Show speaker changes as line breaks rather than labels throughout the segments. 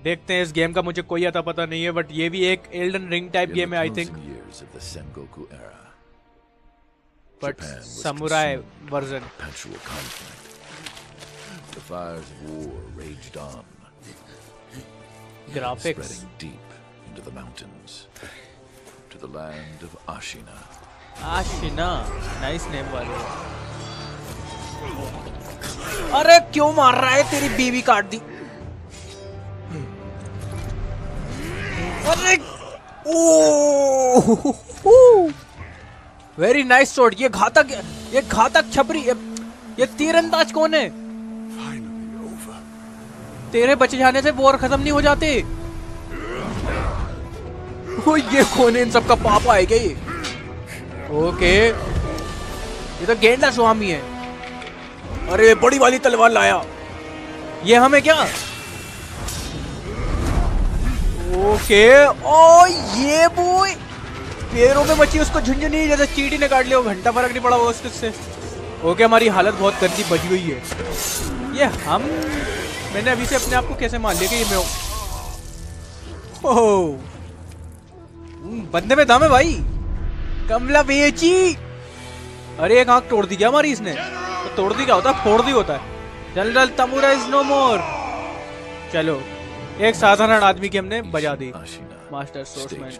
देखते हैं, इस गेम का मुझे कोई अता पता नहीं है, बट ये भी एक एल्डन रिंग टाइप गेम है I think, but samurai version.
The fires of war raged on,
graphics
spreading deep into the mountains, to the land of Ashina.
Ashina, nice name वाले। अरे क्यों मार रहा है, तेरी बीवी काट दी। अरे ओ वेरी नाइस शॉट। ये घातक छपरी, ये तीरंदाज कौन है? तेरे बचे जाने से वॉर खत्म नहीं हो जाते। ओ ये कौन है, इन सबका पापा है क्या ये? ओके, ये तो गेंडा स्वामी है। अरे बड़ी वाली तलवार लाया, ये हमें क्या? ओके, ओ ये बॉय पैरों में बची, उसको झुंझुनी जैसे चींटी ने काट लिया, घंटा फर्क नहीं पड़ा वो उससे। ओके, हमारी हालत बहुत गंदी बच गई है। ये मैंने अभी से अपने आप को कैसे मान लिया कि ये मैं हूं? ओह, बंदे में दम है भाई। कमला बेची। अरे एक आंख तोड़ दी क्या हमारी इसने? तो तोड़ दी क्या होता है? फोड़ दी होता है। जनरल तमुरा इज नो मोर। चलो, एक साधारण आदमी की हमने बजा दी। मास्टर सोर्समैन।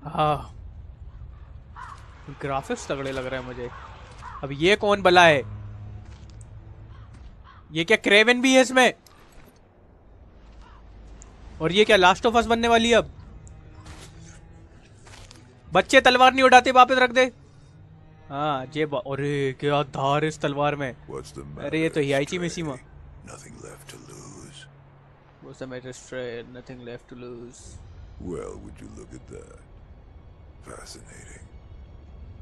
हाँ, ग्राफिक्स तगड़े लग रहे हैं मुझे। अब ये कौन बला है? ये क्या क्रेवन भी है इसमें? और ये क्या लास्ट ऑफ अस बनने वाली है अब? बच्चे तलवार नहीं उड़ाते, वापस रख दे। हाँ जे अरे क्या धार इस तलवार में। अरे ये तो हियाइची मिसीमा। What's the matter, Stray? Nothing left to lose.
Well, would you look at that? Fascinating.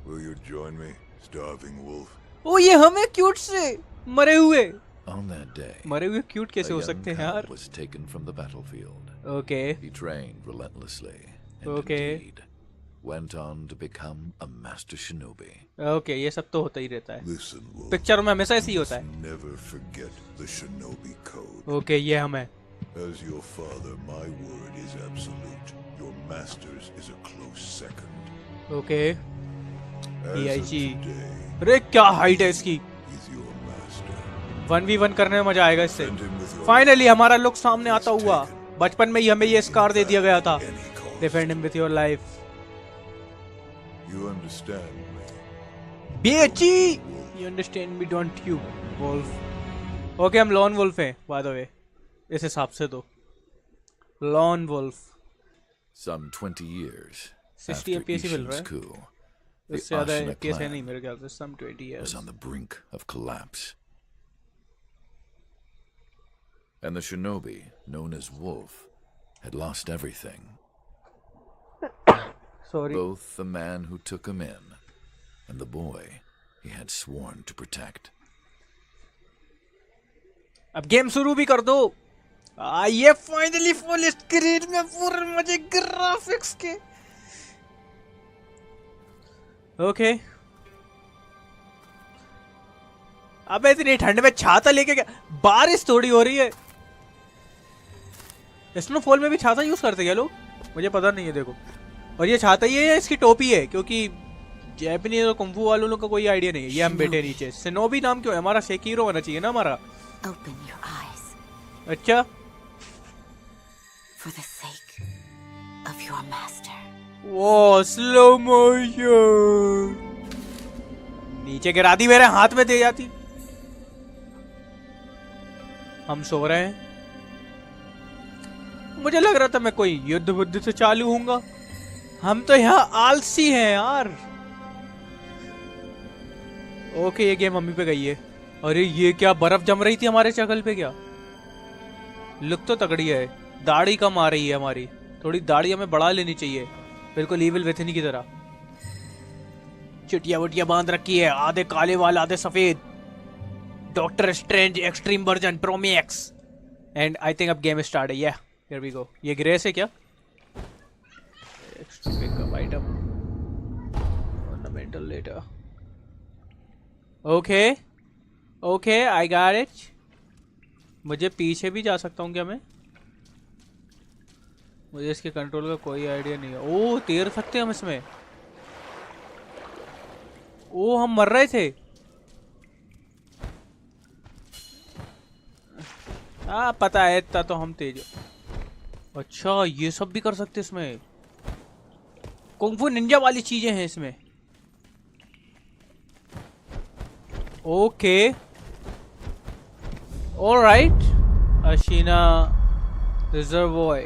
Will you join me, starving wolf?
ओ ये हमें क्यूट से मरे हुए।
On that day,
मरे हुए क्यूट कैसे हो सकते हैं यार?
was taken from the battlefield.
Okay.
He trained relentlessly and
Okay.
indeed went on to become a master shinobi.
Okay, ये सब तो होता ही रहता है।
Listen, wolf.
पिक्चरों में हमेशा ऐसे ही होता है।
Never forget the shinobi code.
Okay, ये हमें।
As your father, my word is absolute. Your master's is a close second.
Okay.
As of
DIG.
today,
अरे क्या हाइट है इसकी?
he's your master.
1v1 करने में मजा आएगा इससे।
Send him with your
finally हमारा लुक सामने आता हुआ। बचपन में ही हमें ये स्कार दे दिया गया था।
any cause.
Defend him with your life.
You understand me?
बेची। You understand me, don't you, wolf? Okay, हम लॉन वुल्फ हैं, by the way. इस हिसाब से तो lone wolf.
Some 20 years
60
after
FPS ही मिल रहा
Ishin's
है।
coup, the
इससे ज्यादा
Ashina
FPS है
clan
नहीं मेरे ख्याल से। Some 20
was
years.
on the brink of collapse. And the shinobi, known as Wolf, had lost everything.
Sorry.
Both the man who took him in and the boy he had sworn to protect.
अब game शुरू भी कर दो। ये finally full screen में पूरे मजे graphics के। ओके। अबे इतनी ठंड में छाता लेके क्या? बारिश थोड़ी हो रही है। स्नोफॉल में भी छाता यूज करते क्या लोग? मुझे पता नहीं है। देखो, और ये छाता ही है, इसकी टोपी है, क्योंकि जैपनीज और कुंफू वालों का कोई आइडिया नहीं है। ये हम बैठे नीचे। सिनोबी नाम क्यों है? हमारा सेकीरो होना चाहिए ना हमारा।
Open your eyes
अच्छा,
for the sake of your master.
वो स्लो मोशन नीचे गिरा दी, मेरे हाथ में दे जाती। हम सो रहे हैं। मुझे लग रहा था मैं कोई युद्ध बुद्ध से चालू होऊंगा। हम तो यहाँ आलसी हैं यार। ओके, ये गेम मम्मी पे गई है। अरे ये क्या, बर्फ जम रही थी हमारे शक्ल पे क्या? लुक तो तगड़ी है। दाढ़ी कम आ रही है हमारी, थोड़ी दाढ़ी हमें बढ़ा लेनी चाहिए, बिल्कुल ईविल विथिनी की तरह। चुटिया वुटिया बांध रखी है, आधे काले वाल आधे सफेद। Doctor Strange extreme version pro max. And I think अब गेम स्टार्ट है। Yeah here we go. ये ग्रेस है क्या? Pickup item ornamental letter. Okay okay, I got it. मुझे पीछे भी जा सकता हूँ क्या मैं? मुझे इसके कंट्रोल का कोई आइडिया नहीं है। ओह, तैर सकते हैं हम इसमें। ओह, हम मर रहे थे। हाँ पता है, इतना तो हम तेज। अच्छा, ये सब भी कर सकते इसमें। कुंग फू निंजा वाली चीजें हैं इसमें। Okay, alright. Ashina Reservoir.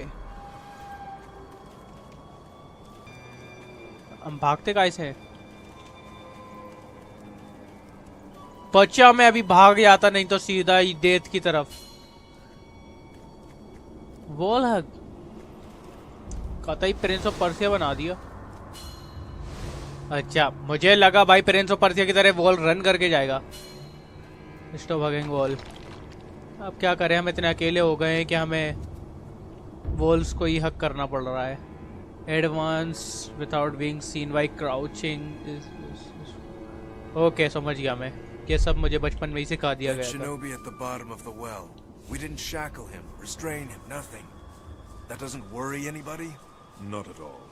हम भागते कैसे हैं? बच्चा मैं अभी भाग जाता, नहीं तो सीधा ही डेथ की तरफ। वॉल हग कतई प्रिंस ऑफ पर्सिया बना दिया। अच्छा, मुझे लगा भाई प्रिंस ऑफ पर्सिया की तरह वॉल रन करके जाएगा। Stop hugging wall. अब क्या करें, हम इतने अकेले हो गए हैं कि हमें वॉल्स को ही हक करना पड़ रहा है। Advance without being seen by crouching. Okay, समझ गया मैं। ये सब मुझे बचपन में ही सिखा दिया गया था।
Shinobi at the bottom of the well. We didn't shackle him, restrain him, nothing. That doesn't worry anybody?
Not at all.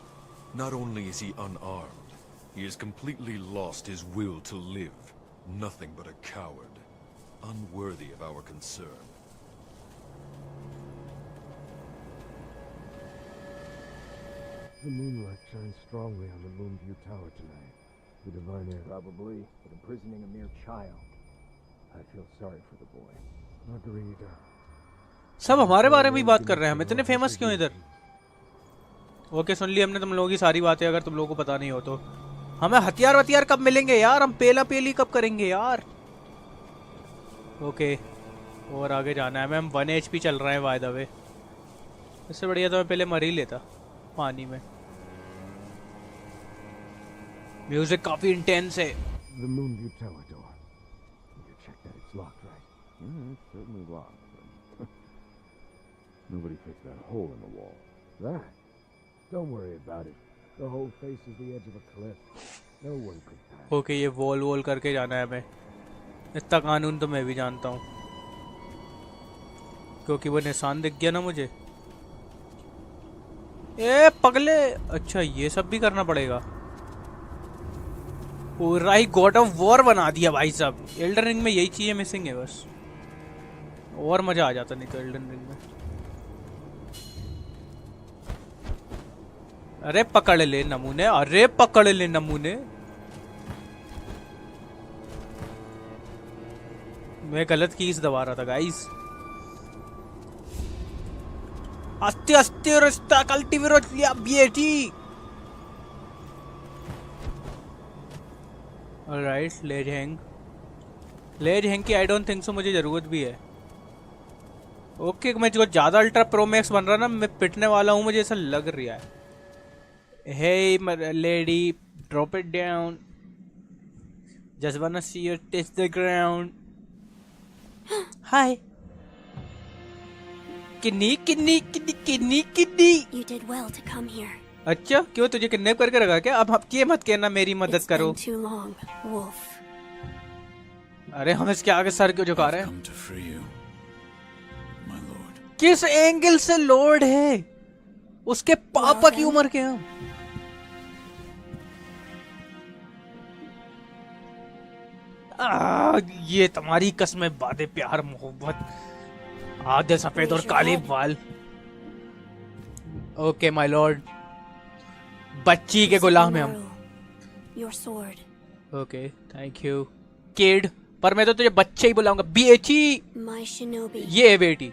Not only is he unarmed, he has completely lost his will to live. Nothing but a coward. Unworthy of our concern.
The moonlight shines strongly on the Moonview Tower tonight. The divine air.
Probably, but imprisoning a mere child. I feel sorry for the boy.
Margarita.
सब हमारे बारे में ही बात कर रहे हैं। हम इतने फेमस क्यों इधर? ओके, सुन ली हमने तुम लोगों की सारी बातें। अगर तुम लोगों को पता नहीं हो तो हमें हथियार कब मिलेंगे यार? हम पेला पेली कब करेंगे यार? ओके, और आगे जाना है। मैं हम 1 HP चल रहे हैं बाय द वे। इससे बढ़िया तो मैं पहले मर ही लेता पानी में। म्यूजिक काफी इंटेंस है।
The Moonview Tower door. You checked that it's locked, right?
It's certainly locked. Nobody fixed that hole in the wall.
That? Don't worry about it. The hole faces the edge of a cliff. No one could pass.
Okay, ये wall करके जाना है हमें। इतना कानून तो मैं भी जानता हूँ, क्योंकि वो निशान दिख गया ना मुझे। ए पगले, अच्छा ये सब भी करना पड़ेगा। पूरा ही गॉड ऑफ वॉर बना दिया भाई साहब। एल्डन रिंग में यही चीजें मिसिंग है बस, और मजा आ जाता नहीं तो एल्डन रिंग में। अरे पकड़ ले नमूने, अरे पकड़ ले नमूने। मैं गलत कीज दबा रहा था गाइस। अस्ते अस्ते रास्ता कल्टीवेट लिया बेटी। ऑलराइट, लेज हैंग की आई डोंट थिंक सो मुझे जरूरत भी है। ओके, मैं जो ज्यादा अल्ट्रा प्रो मैक्स बन रहा ना, मैं पिटने वाला हूँ, मुझे ऐसा लग रहा है। Hey, my lady, drop it down. Just wanna see you touch the ground. Hi. Kinni
You did well to come here.
अच्छा, क्यों तुझे किडनैप करके रखा क्या? अब ये मत कहना मेरी मदद
It's
करो।
been too long, Wolf.
अरे हम इसके आगे सर क्यों झुका रहे हैं?
Come to free you, my lord.
किस एंगल से लॉर्ड है? उसके पापा की उम्र के हम। ये तुम्हारी कसम बातें, प्यार मोहब्बत, आधे सफेद और काले बाल। ओके माय लॉर्ड, बच्ची के गुलाम हैं हम।
Your sword.
Okay, thank you kid, पर मैं तो तुझे बच्चे ही बुलाऊंगा। बीएची
My shinobi.
ये है बेटी।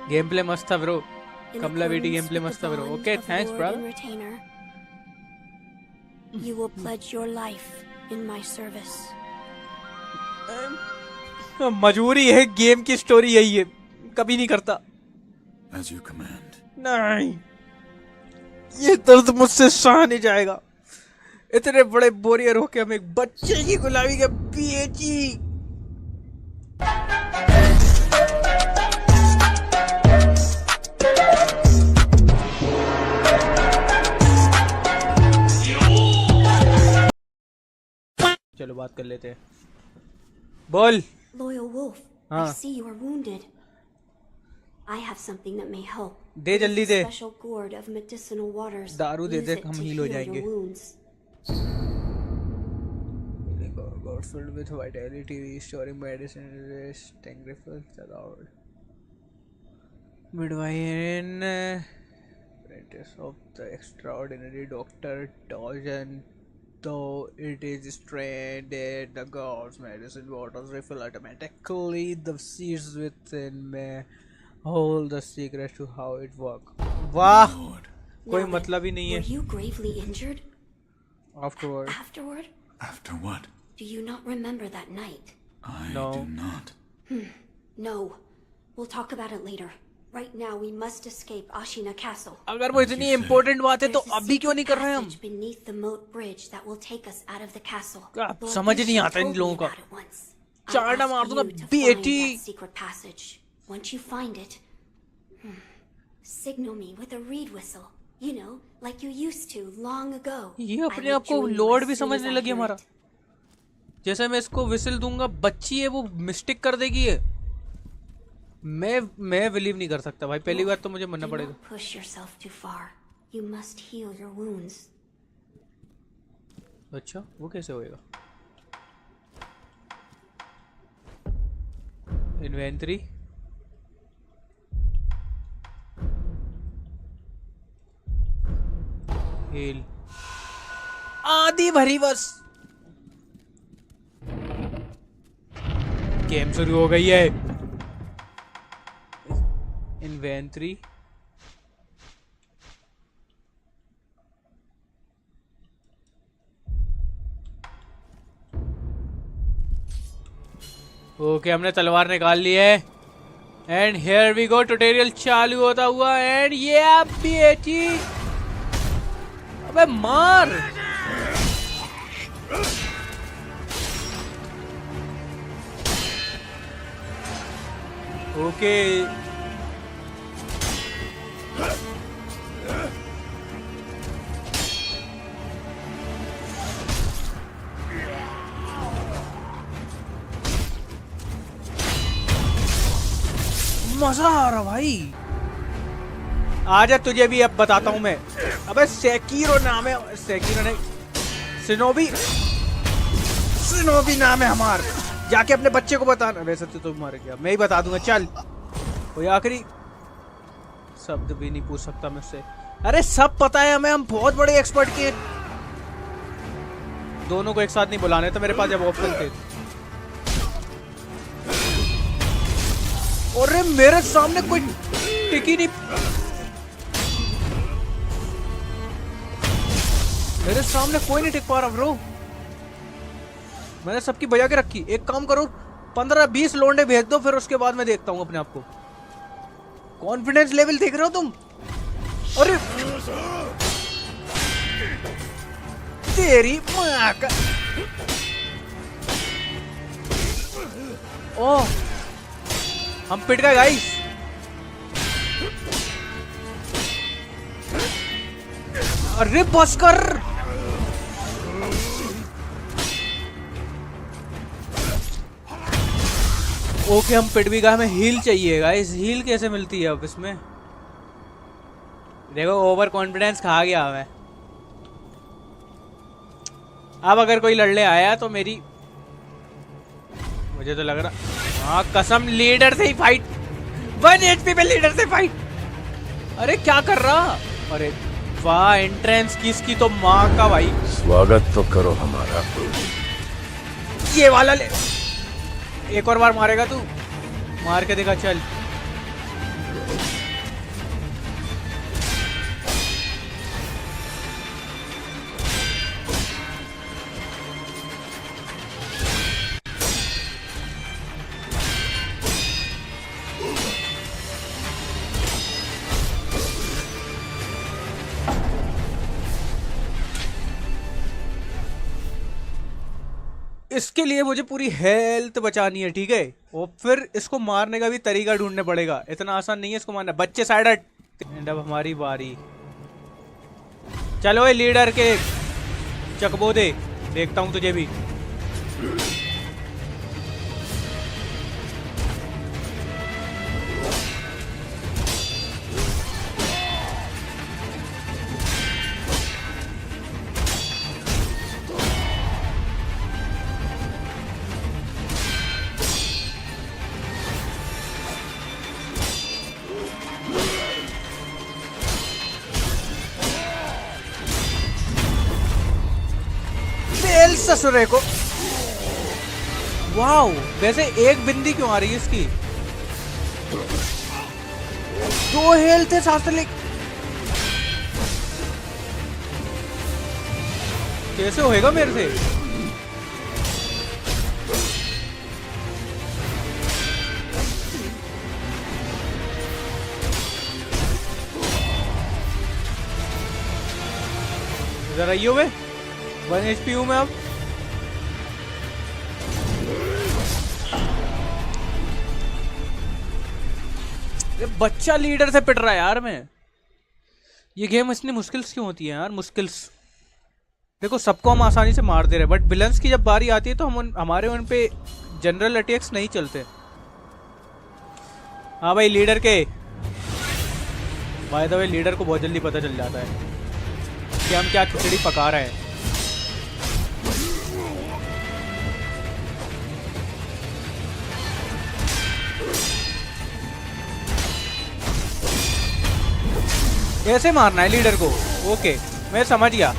गेम प्ले मस्त था ब्रो।
In
कमला बेटी
accordance
गेम प्ले
with
मस्त
the
था bro.
bond
okay,
of
thanks
Lord
brother.
and Retainer, you will pledge your life in my service.
मजबूरी है, गेम की स्टोरी यही है, कभी नहीं करता।
As you command.
नहीं, ये दर्द मुझसे सहा नहीं जाएगा। इतने बड़े बोरियर होके हम एक बच्चे की गुलामी के पीएची। चलो बात कर लेते हैं। बोल।
Loyal Wolf,
हाँ।
I see you are wounded. I have something that may help.
They
It is
जल्दी
a
they.
special gourd of medicinal waters.
दारू दे
Use
दे,
it
हम
to
heal हो
heal
जाएंगे।
your wounds.
God filled with vitality, restoring medicine, resting refills allowed. Midwife, apprentice of the extraordinary Dr. Dawson. Though it is stranded, the god's medicine waters refill automatically. The seeds within may hold the secret to how it works. वाह, कोई
Now then,
मतलब ही नहीं
were
है।
you gravely injured?
Afterward,
Afterward?
After what?
Do you not remember that night?
I
No.
do not.
No. We'll talk about it later. Right now, we must escape Ashina Castle.
अगर वो इतनी important बात है तो
There's a
अभी क्यों नहीं कर रहे हैं हम?
passage beneath the moat bridge that will take us out of the castle.
क्या
Lord
समझ नहीं
Bishop
आता इन
told
लोगों
me
का।
about it once. I
चांटा
ask
मार दूंगा,
you to
बेटी।
find that secret passage. Once you find it, signal me with a reed whistle. You know, like you used to long ago.
ये
I
अपने
will
आप को
join you
Lord
as
भी
soon
समझने
as I
लगी
hear
हमारा।
it.
जैसे मैं इसको विसिल दूंगा, बच्ची है वो मिस्टेक कर देगी है। मैं बिलीव नहीं कर सकता भाई, पहली बार तो मुझे मानना
Do
पड़ेगा।
not push yourself too far. You must heal your wounds.
अच्छा, वो कैसे होएगा? इन्वेंटरी, हील, आधी भरी बस। गेम शुरू हो गई है। इन्वेंटरी, ओके हमने तलवार निकाल ली है। And here we go, tutorial चालू होता हुआ। एंड ये बेटी, अबे मार। ओके मजा आ रहा भाई। आजा तुझे भी अब बताता हूं मैं। अबे सेकीरो नाम है, सेकीरो नहीं, सिनोबी, सिनोबी नाम है हमार। जाके अपने बच्चे को बताना। वैसे तो मर गया, मैं ही बता दूंगा। चल, कोई आखिरी शब्द भी नहीं पूछ सकता मुझसे। अरे सब पता है हमें, हम बहुत बड़े एक्सपर्ट के। दोनों को एक साथ नहीं बुलाने तो मेरे पास जब ऑप्शन थे। अरे मेरे सामने कोई टिकी नहीं, मेरे सामने कोई नहीं टिक पा रहा ब्रो। मैंने सबकी बजा के रखी। एक काम करो, 15-20 लोंडे भेज दो, फिर उसके बाद मैं देखता हूँ अपने आप को। कॉन्फिडेंस लेवल देख रहे हो तुम? अरे तेरी माँ का। ओह, हम पिट गए गाइस। अरे बस कर। ओके हम पिट भी गए। हमें हील चाहिए गाइस। हील कैसे मिलती है अब इसमें? देखो ओवर कॉन्फिडेंस खा गया हमें। अब अगर कोई लड़ने आया तो मेरी, मुझे तो लग रहा, हाँ कसम, लीडर से ही फाइट। 1 HP पे लीडर से फाइट। अरे क्या कर रहा? अरे वाह, एंट्रेंस किसकी तो माँ का भाई।
स्वागत तो करो हमारा।
ये वाला ले। एक और बार मारेगा तू? मार के देखा। चल इसके लिए मुझे पूरी हेल्थ बचानी है, ठीक है? और फिर इसको मारने का भी तरीका ढूंढने पड़ेगा। इतना आसान नहीं है इसको मारना। बच्चे साइड हट। एंड अब हमारी बारी। चलो ये लीडर के चकबो दे, देखता हूं तुझे भी। ससुरे को। वाओ, वैसे एक बिंदी क्यों आ रही है इसकी? 2 हेल्थ है शास्त्र ले। कैसे होएगा मेरे से? इधर आइए वे। 1 HP हूं मैं अब। ये बच्चा लीडर से पिट रहा है यार। मैं ये गेम इतनी मुश्किल क्यों होती है यार? मुश्किल देखो, सबको हम आसानी से मार दे रहे हैं, बट विलन्स की जब बारी आती है तो हमारे उन पे जनरल अटैक्स नहीं चलते। हाँ भाई, लीडर के बाय द वे लीडर को बहुत जल्दी पता चल जाता है कि हम क्या खिचड़ी पका रहे हैं। कैसे मारना है लीडर को? ओके, मैं समझ गया।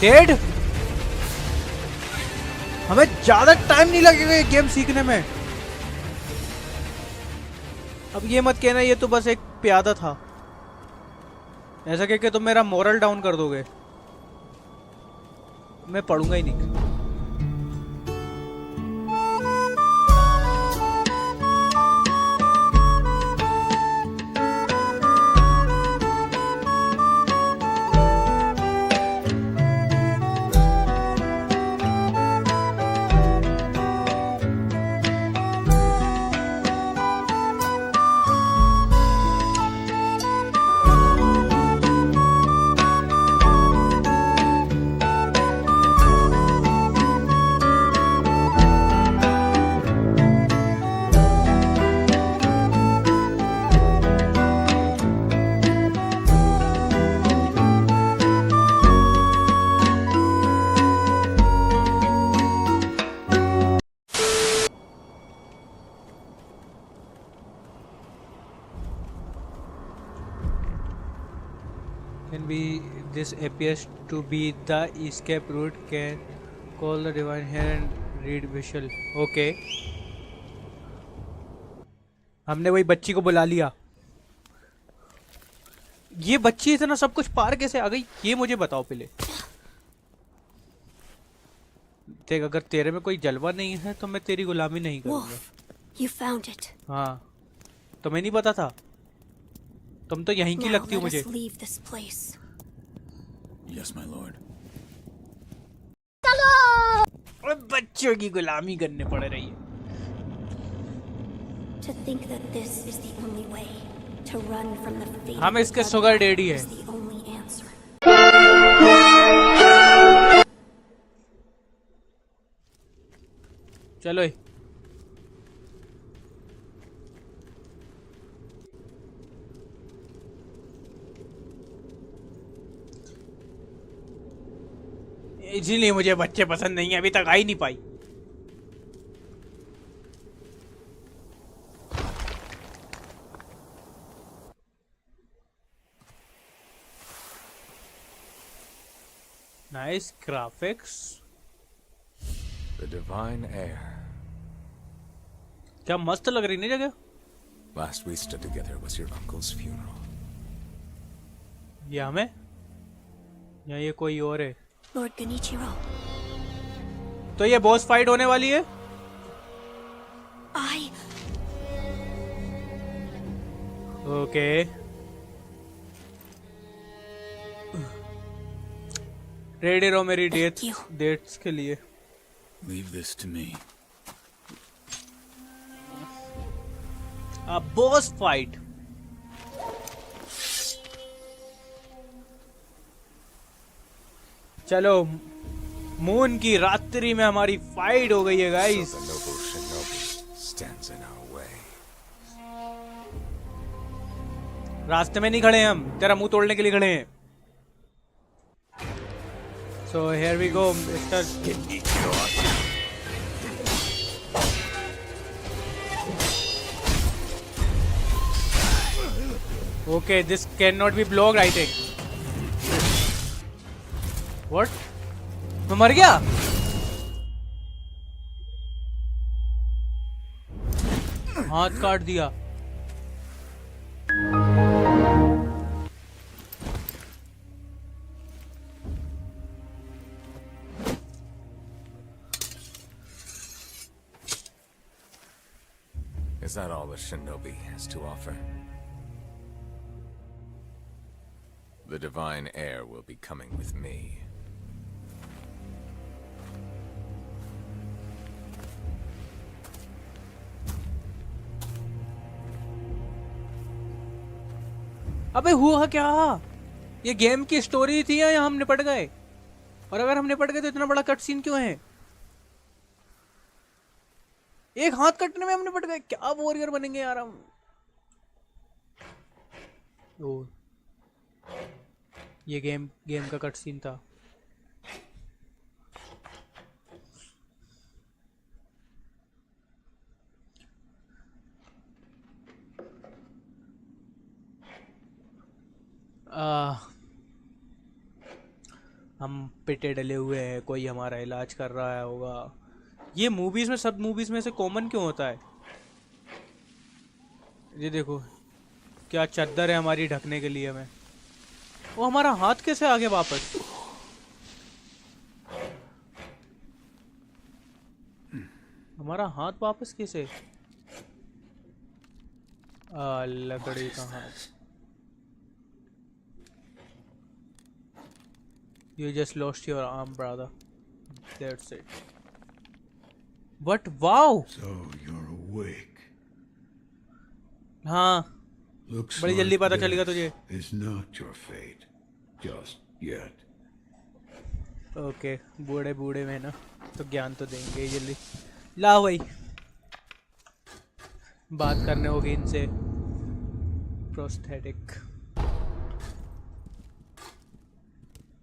डेड, हमें ज्यादा टाइम नहीं लगेगा ये गेम सीखने में। अब ये मत कहना ये तो बस एक प्यादा था, ऐसा कह के तुम मेरा मोरल डाउन कर दोगे। मैं पढ़ूंगा ही नहीं। This appears to be the escape route. Can call the divine here and read visual. Okay. हमने वही बच्ची को बुला लिया। ये बच्ची इतना सब कुछ पार कैसे आ गई, ये मुझे बताओ पहले। देख, अगर तेरे में कोई जलवा नहीं है तो मैं तेरी गुलामी नहीं करूंगा।
You found it.
हाँ, तुम्हें नहीं पता था? तुम तो यहीं की लगती हो मुझे।
Now let us leave this place.
Yes, my lord.
बच्चों की गुलामी करने पड़ रही है।
To think that this is the only way to run from the fate.
हम इसके सुगर डैडी है।
Is the only answer.
चलो इसीलिए मुझे बच्चे पसंद नहीं है, अभी तक आ ही नहीं पाई। Nice graphics.
The divine heir.
क्या मस्त लग रही है जगह।
Last we stood together was your uncle's funeral.
ये हमें या ये कोई और है?
Lord Genichiro.
तो ये बॉस फाइट होने वाली है। ओके, रेडी रहो मेरी डेट्स के लिए।
Leave this to me.
Boss fight. चलो, मून की रात्रि में हमारी फाइट हो गई है guys.
So the noble shinobi stands in our way.
रास्ते में नहीं खड़े हम, तेरा मुंह तोड़ने के लिए खड़े हैं। So here we go, Mr. Okay, this cannot be blocked, I think. What? मैं मर गया? हाथ काट दिया.
Is that all the shinobi has to offer? The divine heir will be coming with me.
अबे हुआ क्या? ये गेम की स्टोरी थी या हम निपट गए? और अगर हम निपट गए तो इतना बड़ा कट सीन क्यों है? एक हाथ कटने में हम निपट गए. क्या वॉरियर बनेंगे यार हम? ओ, ये गेम का कट सीन था. हम पिटे डले हुए हैं, कोई हमारा इलाज कर रहा है होगा. ये मूवीज में, सब मूवीज में से कॉमन क्यों होता है? ये देखो क्या चद्दर है हमारी ढकने के लिए. हमें वो हमारा हाथ कैसे आ गया वापस? हमारा हाथ वापस कैसे? लकड़ी का हाथ. You just lost your arm, brother. That's it. But wow!
So you're awake.
हाँ.
Looks
बड़ी जल्दी पता
like
चलेगा
this
तुझे.
is not your fate. Just yet.
Okay, बूढ़े बूढ़े में ना तो ज्ञान तो देंगे जल्दी. ला भाई, बात करने होगी इनसे. Prosthetic.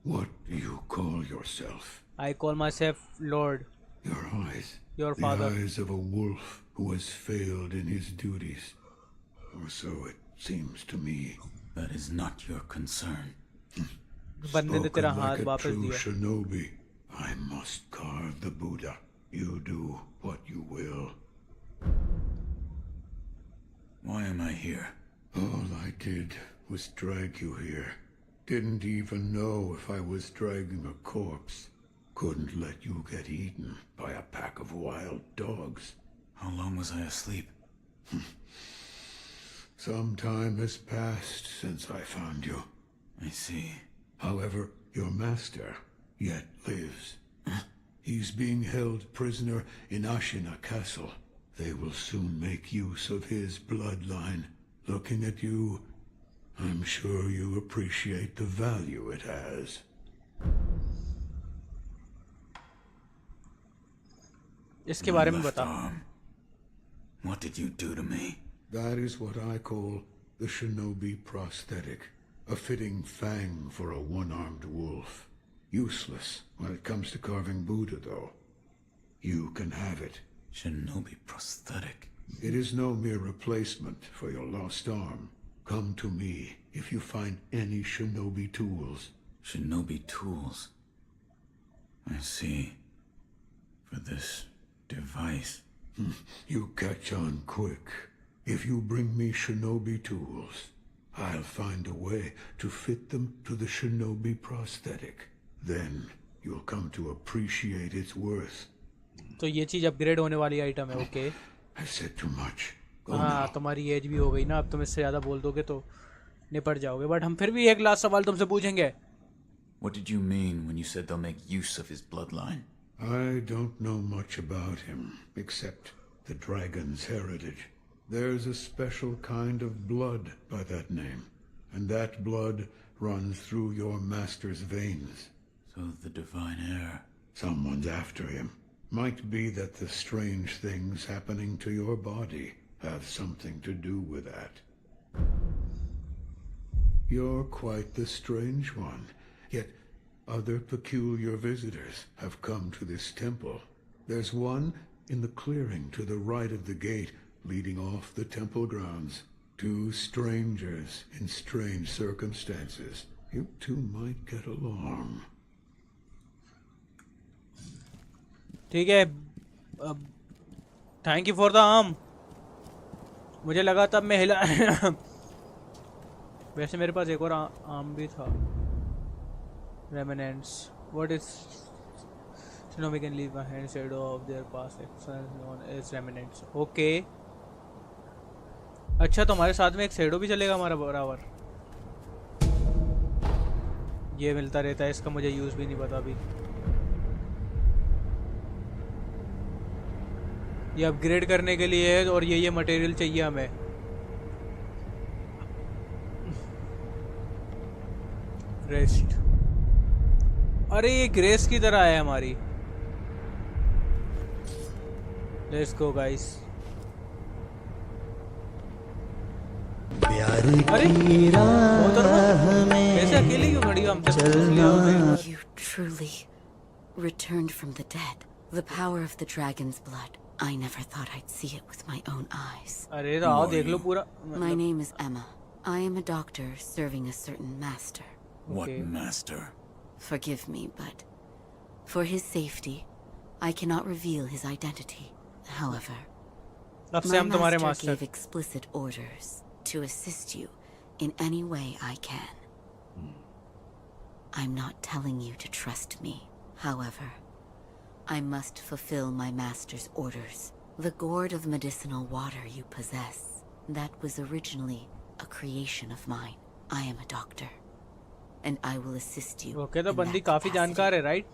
What do you call yourself?
I call myself Lord.
Your eyes.
Your father.
The eyes of a wolf who has failed in his duties. Or so it seems to me.
That is not your concern.
बंदे ने तेरा
Spoken
हाथ
like a
वापस
true
दिया.
shinobi. I must carve the Buddha. You do what you will.
Why am I here?
All I did was drag you here. Didn't even know if I was dragging a corpse. Couldn't let you get eaten by a pack of wild dogs.
How long was I asleep?
Some time has passed since I found you.
I see.
However, your master yet lives. He's being held prisoner in Ashina Castle. They will soon make use of his bloodline. Looking at you, I'm sure you appreciate the value it has.
इसके बारे में
My left
बता.
arm. What did you do to me?
That is what I call the shinobi prosthetic. A fitting fang for a one-armed wolf. Useless when it comes to carving Buddha, though. You can have it.
Shinobi prosthetic.
It is no mere replacement for your lost arm. Come to me if you find any shinobi tools.
Shinobi tools. I see. For this device.
You catch on quick. If you bring me shinobi tools, I'll find a way to fit them to the shinobi prosthetic. Then you'll come to appreciate its worth.
तो ये चीज upgrade होने वाली item है. Okay.
I've said too much.
हाँ, तुम्हारी as भी हो गई ना, अब तुम इससे ज्यादा बोल दोगे तो निपट जाओगे. बट हम फिर भी एक लास्ट सवाल तुमसे पूछेंगे.
What did you mean when you said they'll make use of his bloodline?
I don't know much about him, except the dragon's heritage. There's a special kind of blood by that name, and that blood runs through your master's veins.
So the divine heir.
Someone's after him. Might be that the strange things happening to your body have something to do with that. You're quite the strange one, yet Other peculiar visitors have come to this temple. There's one in the clearing to the right of the gate leading off the temple grounds. Two strangers in strange circumstances. You two might get along.
ठीक है, thank you for the arm. मुझे लगा तब मैं हिला वैसे मेरे पास एक और आर्म भी था। Remnants. What is Shinobi can leave behind shadow of their past actions known as remnants. Okay. अच्छा, तो हमारे साथ में एक शेडो भी चलेगा हमारा बराबर। ये मिलता रहता है, इसका मुझे यूज भी नहीं पता अभी। ये अपग्रेड करने के लिए है और ये मटेरियल चाहिए हमें। रेस्ट। अरे ये ग्रेस की तरह है हमारी। Let's go guys. अरे कैसे अकेले क्यों खड़ी हो? हमसे
You truly returned from the dead. The power of the dragon's blood. I never thought I'd see it with my own eyes.
अरे तो आओ देख लो पूरा।
My name is Emma. I am a doctor serving a certain master.
What master?
Forgive me, but for his safety, I cannot reveal his identity. However, my master gave explicit orders to assist you in any way I can. I'm not telling you to trust me. However, I must fulfill my master's orders. The gourd of medicinal water you possess, that was originally a creation of mine. I am a doctor. And I will assist you.
Okay, तो बंदी काफी जानकार है, right?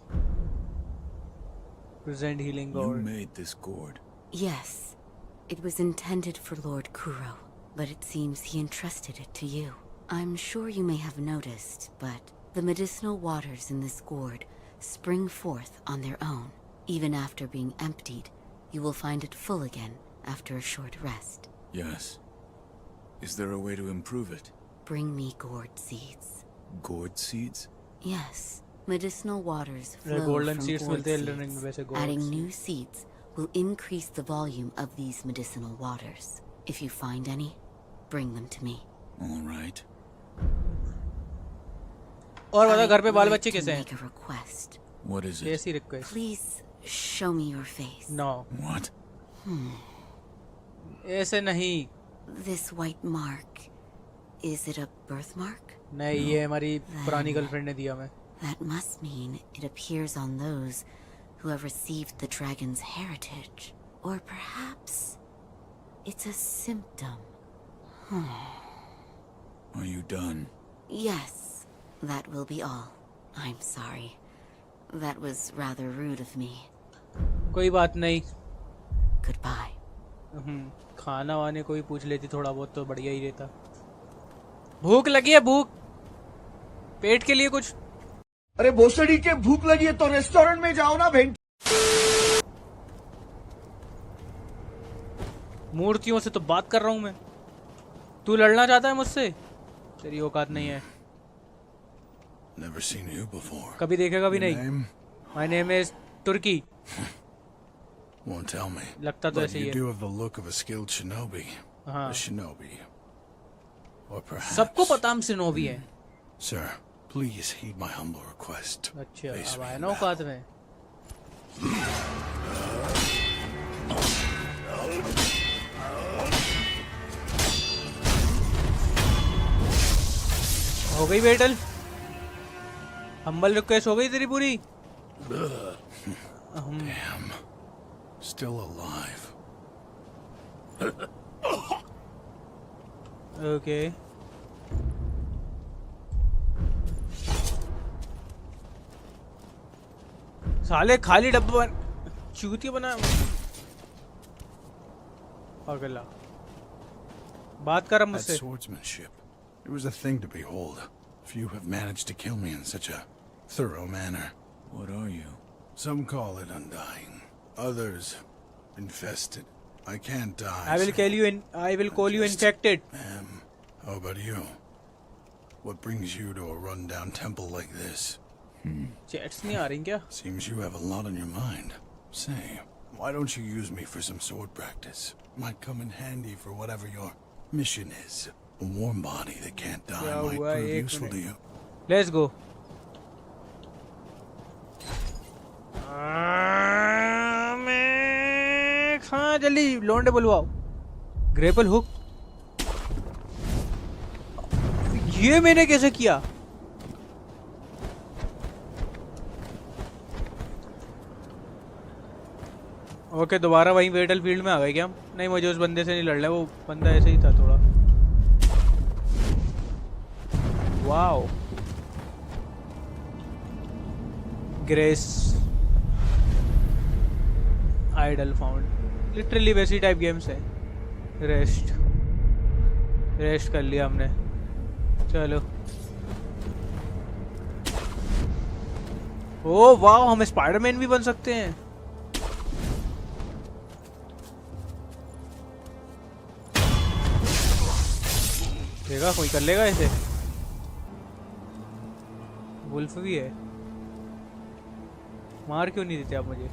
Present healing gourd.
You made this gourd.
Yes, it was intended for Lord Kuro, but it seems he entrusted it to you. I'm sure you may have noticed, but the medicinal waters in this gourd spring forth on their own. Even after being emptied, you will find it full again after a short rest.
Yes. Is there a way to improve it?
Bring me gourd seeds.
Gourd seeds?
Yes. Medicinal waters flow
golden
from
seeds
gourd
seeds.
Adding new seeds will increase the volume of these medicinal waters. If you find any, bring them to me.
All right.
और बता घर पे बाल बच्चे कैसे हैं?
Make a request.
What is it?
कैसी request?
Please show me your face.
No.
What?
ऐसे नहीं।
This white mark, is it a birthmark?
नहीं, ये हमारी पुरानी गर्लफ्रेंड ने दिया मैं।
That must mean it appears on those who have received the dragon's heritage. Or perhaps it's a symptom.
Are you done?
Yes, that will be all. I'm sorry. That was rather rude of me.
कोई बात नहीं।
Goodbye.
खाना वाने कोई पूछ लेती थोड़ा बहुत तो बढ़िया ही रहता। भूख लगी है, भूख पेट के लिए कुछ।
अरे भोसड़ी के भूख लगी है तो रेस्टोरेंट में जाओ ना भेंट।
मूर्तियों से तो बात कर रहा हूं मैं। तू लड़ना चाहता है मुझसे? तेरी औकात नहीं है।
Never seen you before.
कभी देखेगा भी नहीं।
Name?
My name is Turki.
Won't tell me.
लगता तो ऐसे ही
You
है।
do have the look of a skilled shinobi.
हाँ।
A shinobi. Or perhaps.
सबको पता हम सिनोबी हैं।
Sir, please heed my humble request.
अच्छा,
Face
अब
me
आया
in
ना औकात में। हो गई बैटल? हम्बल रिक्वेस्ट हो गई तेरी पूरी?
Damn. Still alive.
Okay. साले खाली डब्बा चूतिया बना। अगला बात कर
That
मुझसे।
swordsmanship. It was a thing to behold. Few have managed to kill me in such a thorough manner. What are you? Some call it undying. Others infested. I can't die.
I will call you infected.
How about you? What brings you to a rundown temple like this?
Chats नहीं आ रही क्या?
Seems you have a lot on your mind. Say, why don't you use me for some sword practice? Might come in handy for whatever your mission is. A warm body that can't die
क्या
might
हुआ?
prove
एक
useful to
minute.
you.
Let's go. हाँ जल्दी लौंडे बुलवाओ। Grapple hook. ये मैंने कैसे किया? ओके दोबारा वहीं बैटल फील्ड में आ गए क्या हम? नहीं मुझे उस बंदे से नहीं लड़ना है, वो बंदा ऐसे ही था थोड़ा। Wow Grace idle found, literally वैसी टाइप गेम्स है। रेस्ट कर लिया हमने, चलो। ओ वाह हम स्पाइडरमैन भी बन सकते हैं। देखा कोई कर लेगा ऐसे? वुल्फ भी है। मार क्यों नहीं देते आप मुझे?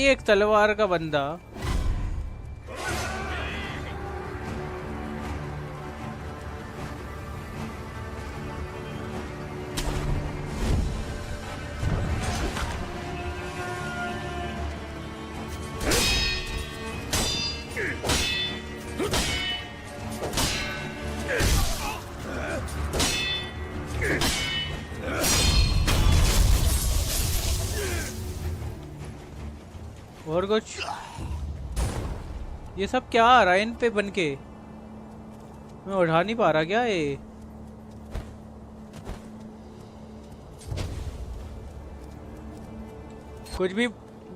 एक तलवार का बंदा और कुछ। ये सब क्या आ रहा है इन पे बन के? मैं उठा नहीं पा रहा क्या ये? कुछ भी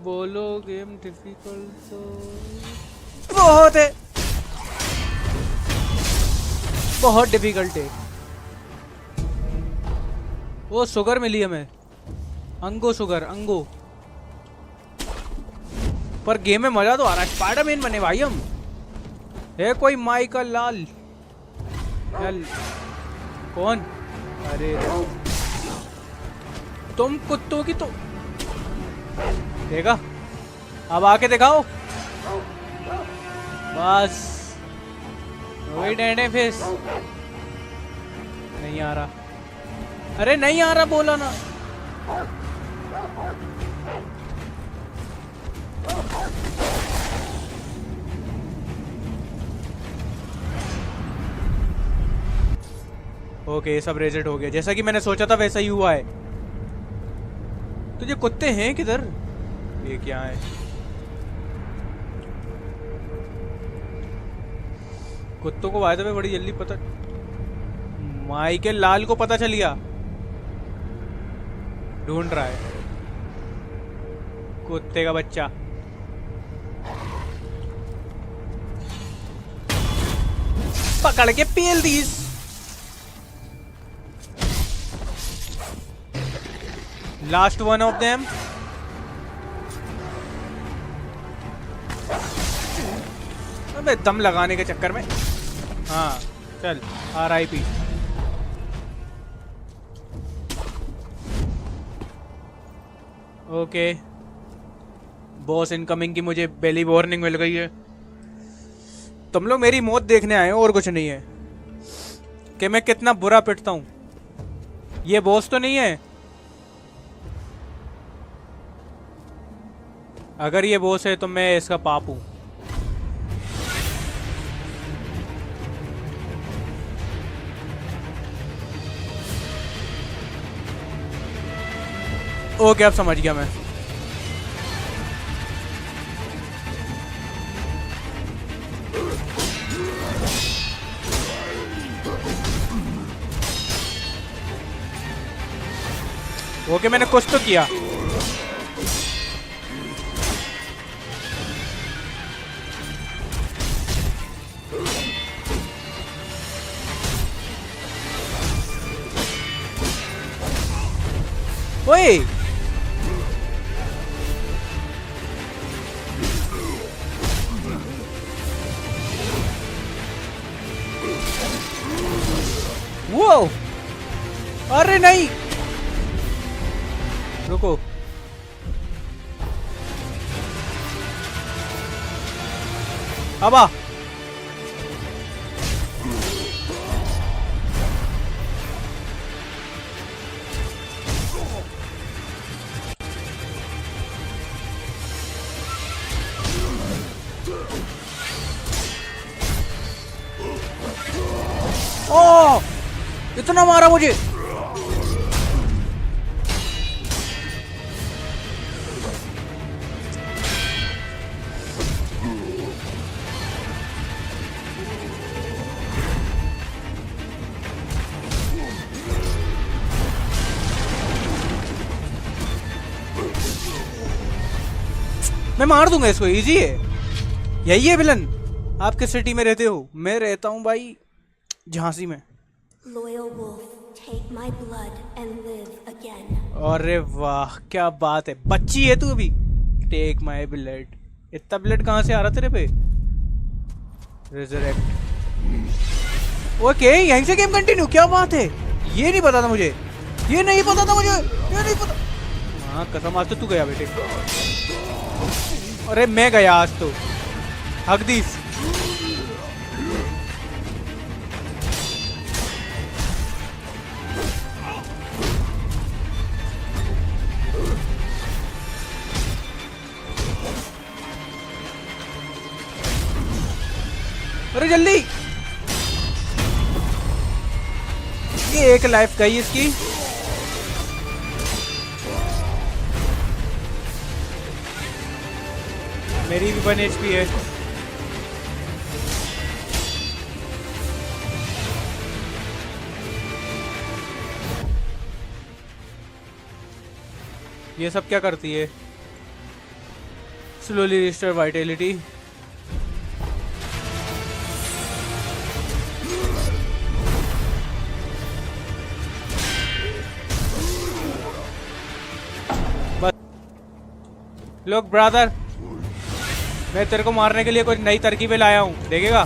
बोलो, गेम डिफिकल्ट तो बहुत है, बहुत डिफिकल्ट है। वो शुगर मिली हमें, अंगो शुगर, अंगो। पर गेम में मजा तो आ रहा है। स्पाइडरमैन बने भाई हम। है कोई माइकल लाल कौन? अरे तुम कुत्तों की तो देखा, अब आके दिखाओ बस। वही डैंडे फेस नहीं आ रहा। अरे नहीं आ रहा बोला ना। ओके सब रेजेट हो गया, जैसा कि मैंने सोचा था वैसा ही हुआ है। तो ये कुत्ते हैं किधर? ये क्या है? कुत्तों को वायदे में बड़ी जल्दी पता, माइकल लाल को पता चल गया, ढूंढ रहा है कुत्ते का बच्चा। पकड़ के पेल दीस। Last one of them. अबे दम लगाने के चक्कर में। हाँ चल RIP। ओके बॉस इनकमिंग की मुझे पहली वार्निंग मिल गई है। तुम लोग मेरी मौत देखने आए हो और कुछ नहीं है, कि मैं कितना बुरा पिटता हूं। ये बॉस तो नहीं है। अगर ये बॉस है तो मैं इसका पाप हूं। ओके अब समझ गया मैं। ओके मैंने कुछ तो किया। ओए वो, अरे नहीं, रुको। अब आ। ओ, इतना मारा मुझे। मैं मार दूंगा इसको, इजी है। यही है विलन। आप किस सिटी में रहते हो? मैं रहता हूँ भाई झांसी में।
Loyal wolf, take my blood and live again.
अरे वाह क्या बात है, बच्ची है तू अभी। Take my blood. इतना ब्लड कहाँ से आ रहा तेरे पे? रिजरेक्ट। ओके यहीं से गेम कंटिन्यू, क्या बात है। ये नहीं पता था मुझे, ये नहीं पता था मुझे, ये नहीं पता। हाँ कसम, आज तो तू गया बेटे। अरे मैं गया आज तो। हकदीस। अरे जल्दी, ये एक लाइफ गई इसकी। मेरी भी 1 HP है। ये सब क्या करती है? Slowly restore vitality. लोग ब्रदर, मैं तेरे को मारने के लिए कुछ नई तरकीबें लाया हूं, देखेगा?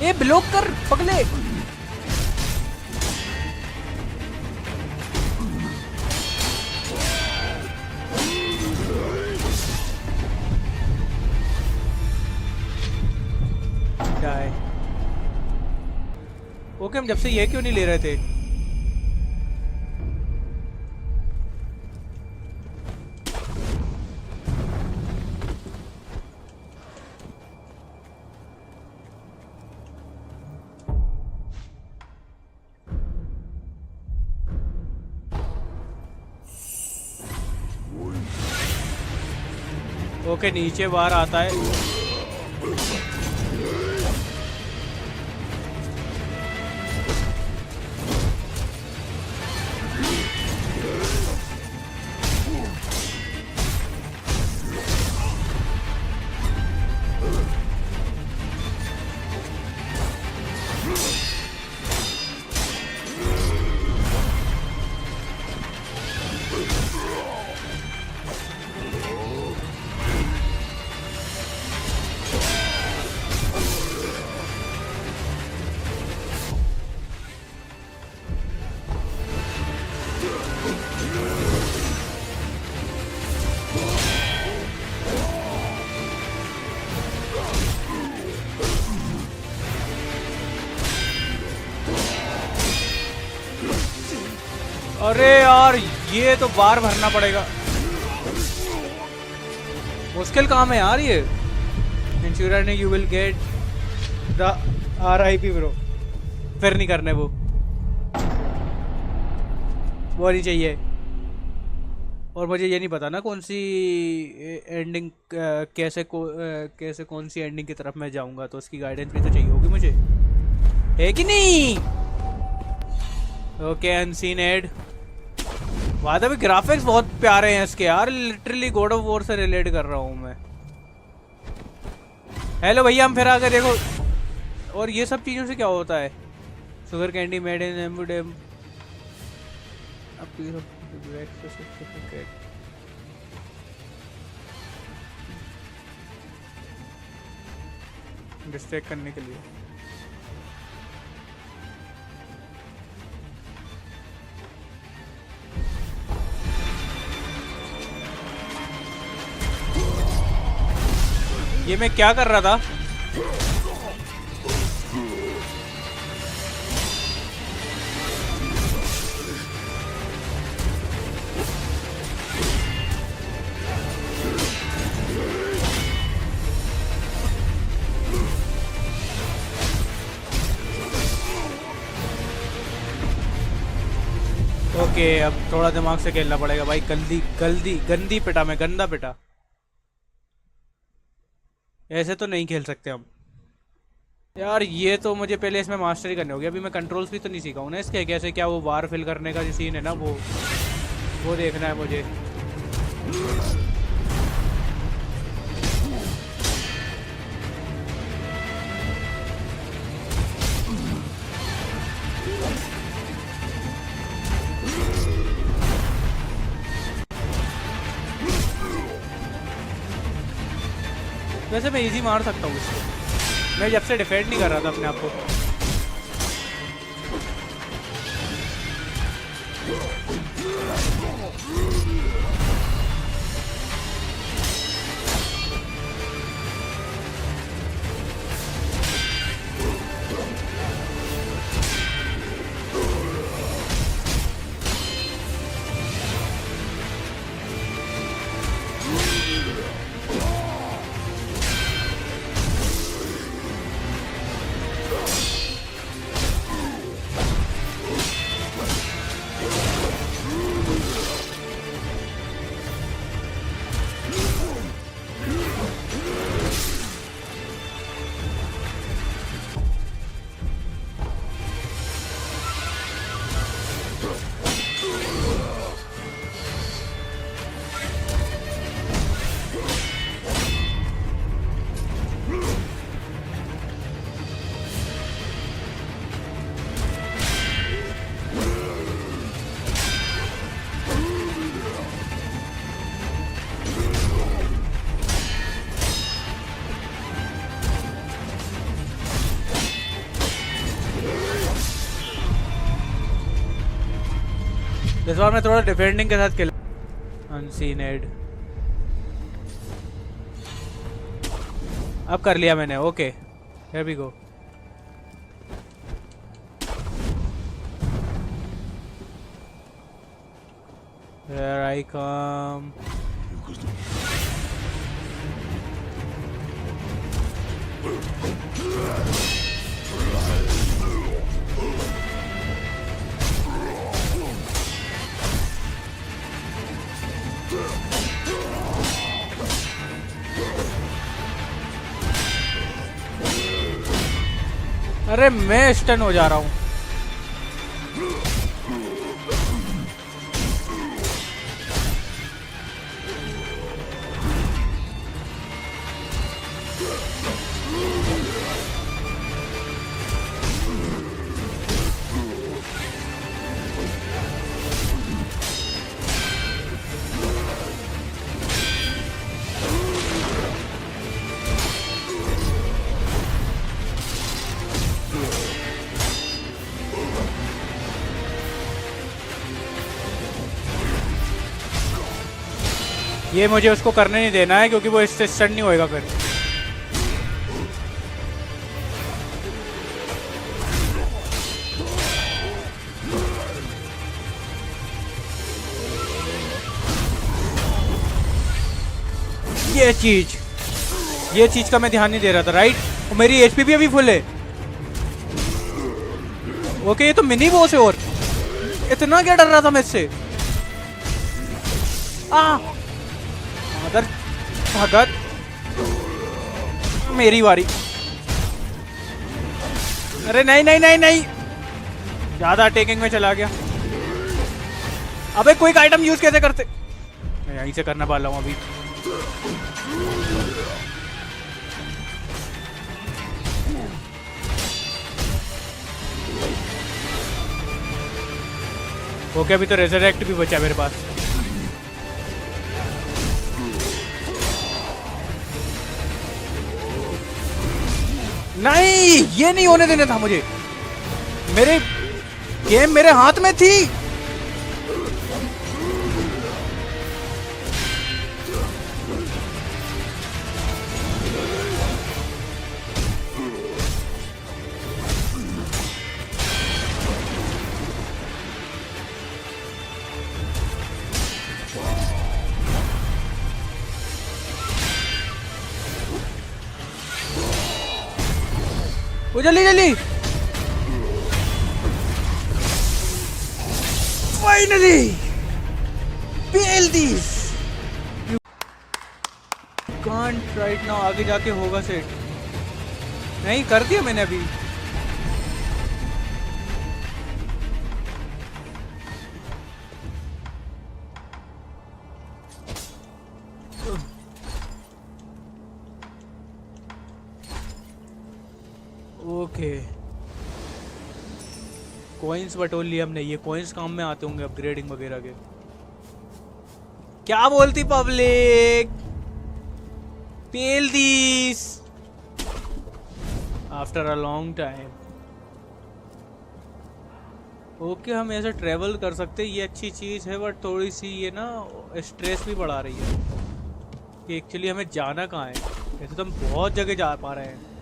ये ब्लॉक कर पगले। ओके हम जब से ये क्यों नहीं ले रहे थे? ओके नीचे बाहर आता है। अरे यार ये तो बार भरना पड़ेगा। मुश्किल काम है यार ये। Ensure you will get the RIP bro. फिर नहीं करने वो नहीं चाहिए। और मुझे ये नहीं पता ना कौन सी एंडिंग कैसे कौन सी एंडिंग की तरफ मैं जाऊंगा, तो उसकी गाइडेंस भी तो चाहिए होगी मुझे, है कि नहीं? Okay, unseen aid. वादा भी ग्राफिक्स बहुत प्यारे हैं इसके यार, लिटरली गॉड ऑफ वॉर से रिलेट कर रहा हूँ मैं। हेलो भैया, हम फिर आकर देखो। और ये सब चीज़ों से क्या होता है? शुगर कैंडी मेड इन एम्बुडेम डिस्ट्रैक्ट करने के लिए। ये मैं क्या कर रहा था? ओके, अब थोड़ा दिमाग से खेलना पड़ेगा भाई। गंदी पिटा, मैं गंदा पिटा। ऐसे तो नहीं खेल सकते हम यार। ये तो मुझे पहले इसमें मास्टरी करनी होगी। अभी मैं कंट्रोल्स भी तो नहीं सीखा हूँ ना इसके, कैसे क्या वो बार फिल करने का जो सीन है ना, वो देखना है मुझे। वैसे मैं इजी मार सकता हूँ इसको, मैं जब से डिफेंड नहीं कर रहा था अपने आप को। इस बार मैं थोड़ा डिफेंडिंग के साथ खेल। अनसीन एड अब कर लिया मैंने। Okay, here we go. Here I come. अरे मैं स्टन हो जा रहा हूँ। ये मुझे उसको करने नहीं देना है क्योंकि वो इससे स्टन नहीं होएगा फिर। ये चीज का मैं ध्यान नहीं दे रहा था, राइट? और मेरी एचपी भी अभी फुल है। ओके, ये तो मिनी बॉस है और इतना क्या डर रहा था मैं इससे। मदर भगत, मेरी बारी। अरे नहीं नहीं नहीं नहीं, ज्यादा अटैकिंग में चला गया। अबे क्विक आइटम यूज कैसे करते? मैं यहीं से करने वाला हूं अभी। ओके, अभी तो रेजरेक्ट भी बचा मेरे पास। नहीं, ये नहीं होने देना था मुझे। मेरे गेम मेरे हाथ में थी। वो जल्दी जल्दी, फाइनली पेल दिस। कांट राइट नाउ, आगे जाके होगा सेट। नहीं कर दिया मैंने अभी। ओके, कॉइन्स बटोर लिए हमने। ये कॉइन्स काम में आते होंगे अपग्रेडिंग वगैरह के। क्या बोलती पब्लिक? पेल दिस after a long time. Okay, हम ऐसे ट्रेवल कर सकते हैं, ये अच्छी चीज है, बट थोड़ी सी ये ना स्ट्रेस भी बढ़ा रही है कि एक्चुअली हमें जाना कहाँ है। ऐसे तो हम बहुत जगह जा पा रहे हैं।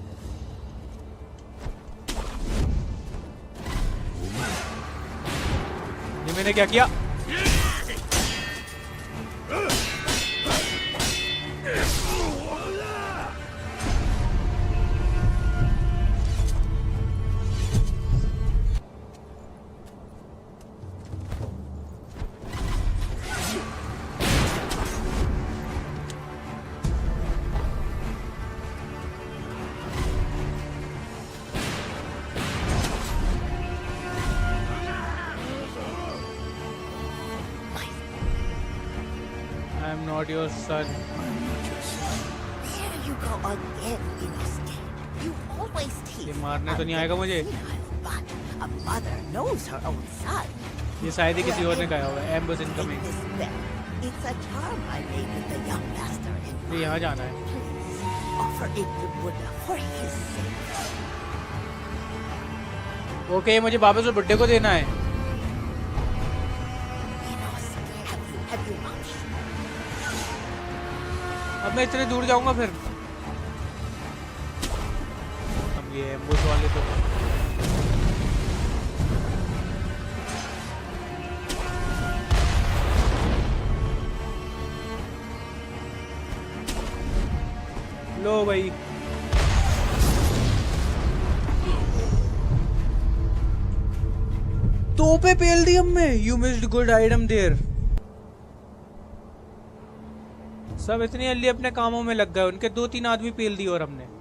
ये मैंने क्या किया? Not your son.
There you go again, Inosuke. You always tease.
ये मारने तो नहीं आएगा मुझे।
But a mother knows her own son.
ये शायद ही किसी और ने कहा होगा। एम्बस incoming.
It's a charm I made with the young master.
ये यहाँ जाना है।
Offer it to Buddha for his sake.
Okay, मुझे वापस उस बुड्ढे को देना है।
Have you much?
अब मैं इतने दूर जाऊंगा फिर? अब ये एम्बुश वाले तो लो भाई। तोपे पेल दी हमने। You missed good item there. सब इतनी जल्दी अपने कामों में लग गए। उनके 2-3 आदमी पेल दिए और हमने।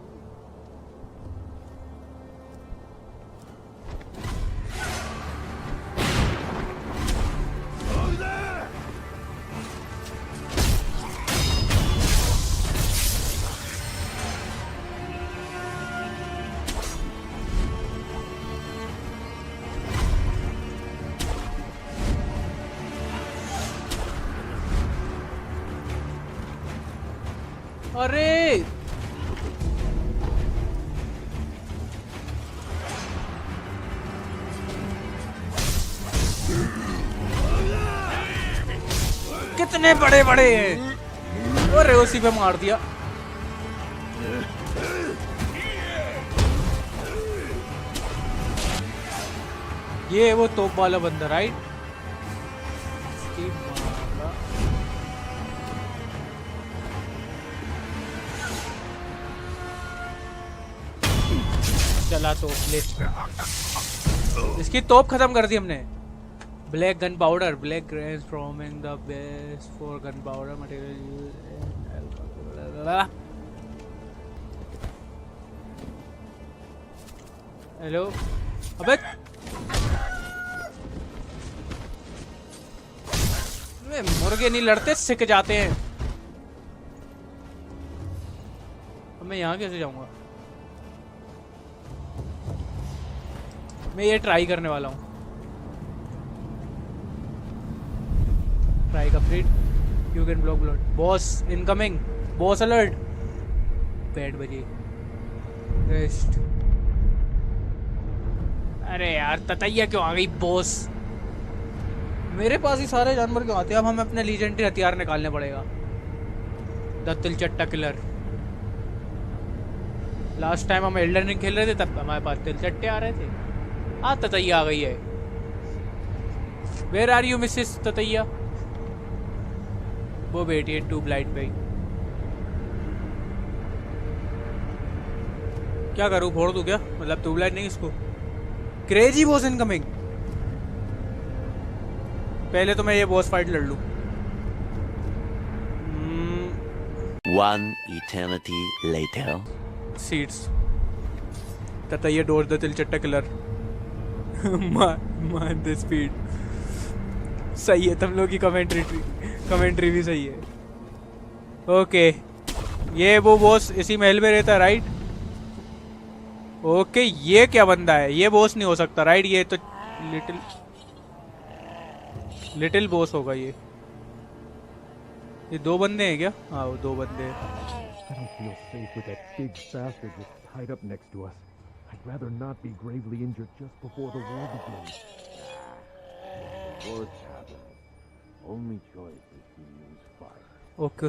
अरे कितने बड़े बड़े हैं। अरे उसी पे मार दिया। ये वो तोप वाला बंदा राइट? चला तोप ले। इसकी तोप खत्म कर दी हमने। Black gunpowder. Black grains forming the base for gunpowder material used in alcohol. Hello. अबे मुर्गे नहीं लड़ते, सिक जाते हैं। अब मैं यहाँ कैसे जाऊंगा? मैं ये ट्राई करने वाला हूँ। Try complete. You can block blot. Boss incoming. Boss alert. 8 बजे। रेस्ट। अरे यार ततैया क्यों आ गई बॉस? मेरे पास ही सारे जानवर क्यों आते हैं? अब हमें अपने लीजेंडरी हथियार निकालने पड़ेगा। द तिलचट्टा किलर। लास्ट टाइम हम एल्डर रिंग खेल रहे थे तब हमारे पास तिलचट्टे आ रहे थे। हाँ ततैया आ गई है। वेयर आर यू मिसेस ततैया? वो बैठी है ट्यूब लाइट पे। क्या करूँ, फोड़ दूँ क्या? मतलब ट्यूब लाइट नहीं इसको। Crazy boss incoming. पहले तो मैं ये बॉस फाइट लड़ लूं।
One eternity later.
Seeds. ततैया डोर द तिलचट्टा किलर। मान द स्पीड। सही है, तुम लोग की कमेंट्री भी सही है। ओके, ये वो बॉस इसी महल में रहता है राइट? ओके, ये क्या बंदा है? ये बॉस नहीं हो सकता राइट? ये तो लिटिल बॉस होगा ये। दो बंदे हैं क्या? हाँ वो दो बंदे हैं।
I don't feel safe with that big bastard just tied up next to us. I'd rather not be gravely injured just before the war begins.
War happens. Only choice is to use fire.
Okay,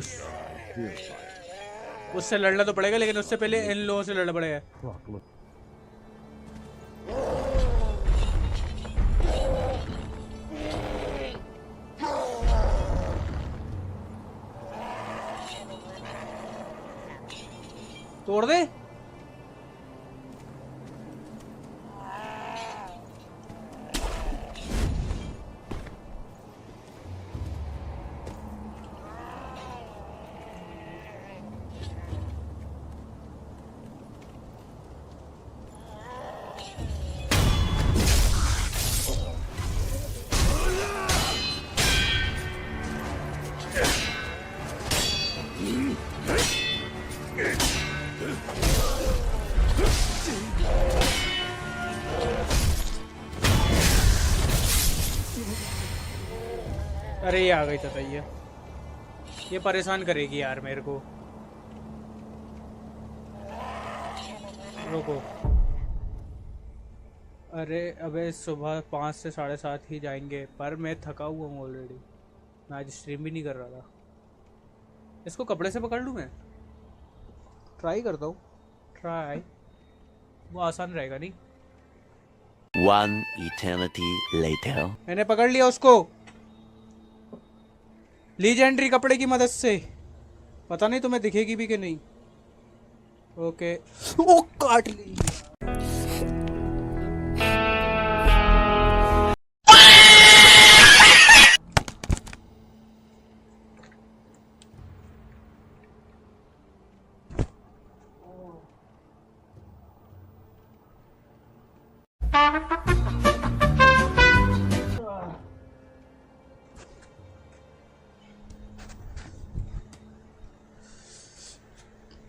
Fear fire.
उससे लड़ना तो पड़ेगा, लेकिन उससे पहले इन लोगों से लड़ना पड़ेगा।
Brock, look.
तोड़ दे। अरे ये आ गई ततैया। ये परेशान करेगी यार मेरे को। रुको। अरे अबे सुबह 5 से 7:30 ही जाएंगे, पर मैं थका हुआ हूँ ऑलरेडी। मैं आज स्ट्रीम भी नहीं कर रहा था। इसको कपड़े से पकड़ लूँ मैं? ट्राई करता हूँ। ट्राई। वो आसान रहेगा नहीं?
One eternity later.
मैंने पकड़ लिया उसको लीजेंडरी कपड़े की मदद से। पता नहीं तुम्हें दिखेगी भी कि नहीं। ओके, ओ काट ली।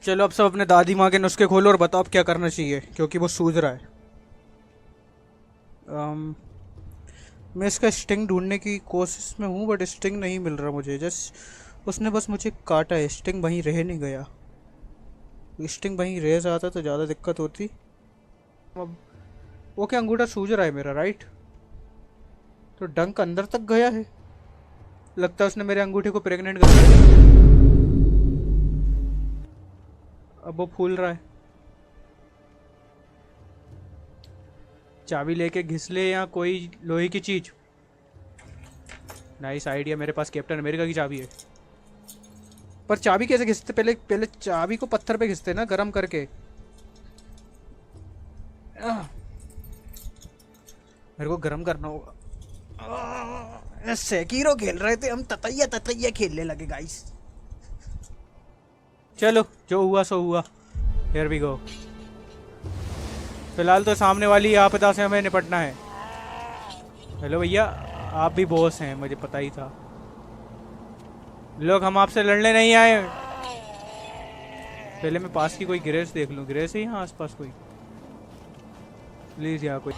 चलो अब सब अपने दादी माँ के नुस्खे खोलो और बताओ अब क्या करना चाहिए, क्योंकि वो सूझ रहा है। मैं इसका स्टिंग ढूंढने की कोशिश में हूँ, बट स्टिंग नहीं मिल रहा मुझे। जस्ट उसने बस मुझे काटा है, स्टिंग वहीं रह नहीं गया। स्टिंग वहीं रह जाता तो ज़्यादा दिक्कत होती। अब वो क्या अंगूठा सूझ रहा है मेरा राइट? तो डंक अंदर तक गया है। लगता है उसने मेरे अंगूठे को प्रेग्नेंट कर दिया। अब वो फूल रहा है। चाबी लेके घिस ले या कोई लोहे की चीज। Nice idea. मेरे पास कैप्टन अमेरिका की चाबी है। पर चाबी कैसे घिसते? पहले चाबी को पत्थर पे घिसते ना, गरम करके। मेरे को गरम करना होगा। सेकीरो खेल रहे थे हम, ततैया ततैया खेलने लगे गाइस। चलो जो हुआ सो हुआ, हियर वी गो। फिलहाल तो सामने वाली आपदा से हमें निपटना है। हेलो भैया, आप भी बॉस हैं, मुझे पता ही था। लोग हम आपसे लड़ने नहीं आए। पहले मैं पास की कोई ग्रेस देख लूं। ग्रेस है यहाँ आसपास कोई? प्लीज यहाँ कोई।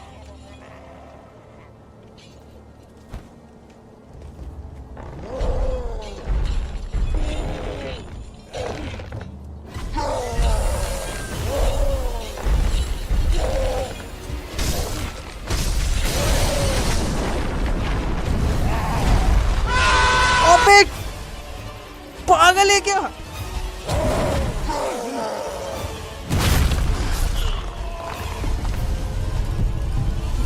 पागल है क्या?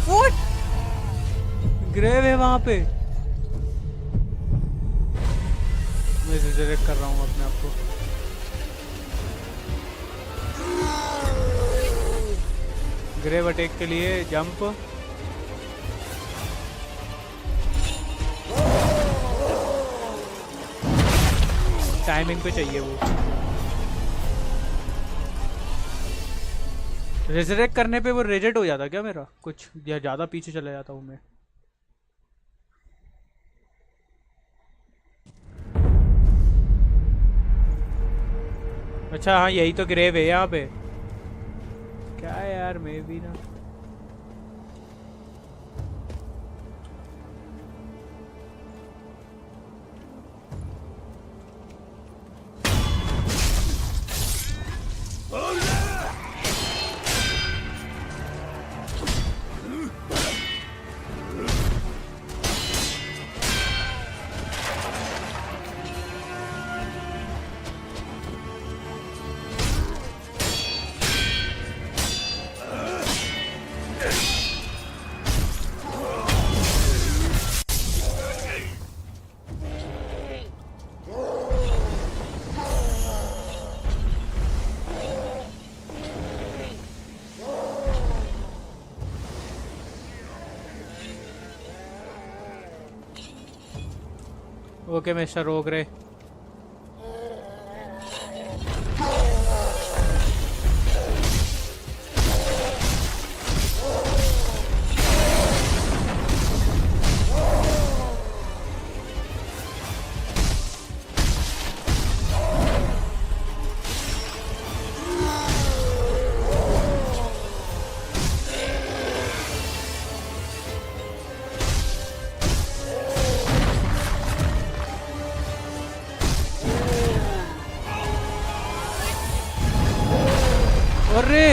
What? ग्रेव है वहां पे। मैं रिजरेक्ट कर रहा हूं अपने आप को। ग्रेव अटैक के लिए जंप। टाइमिंग पे चाहिए वो। रिजरेक्ट करने पे वो रिजेक्ट हो जाता क्या मेरा कुछ, या ज्यादा पीछे चला जाता हूँ मैं? अच्छा हाँ, यही तो ग्रेव है यहाँ पे। क्या है यार, मैं भी ना। ओके मिस्टर ओगरे। अरे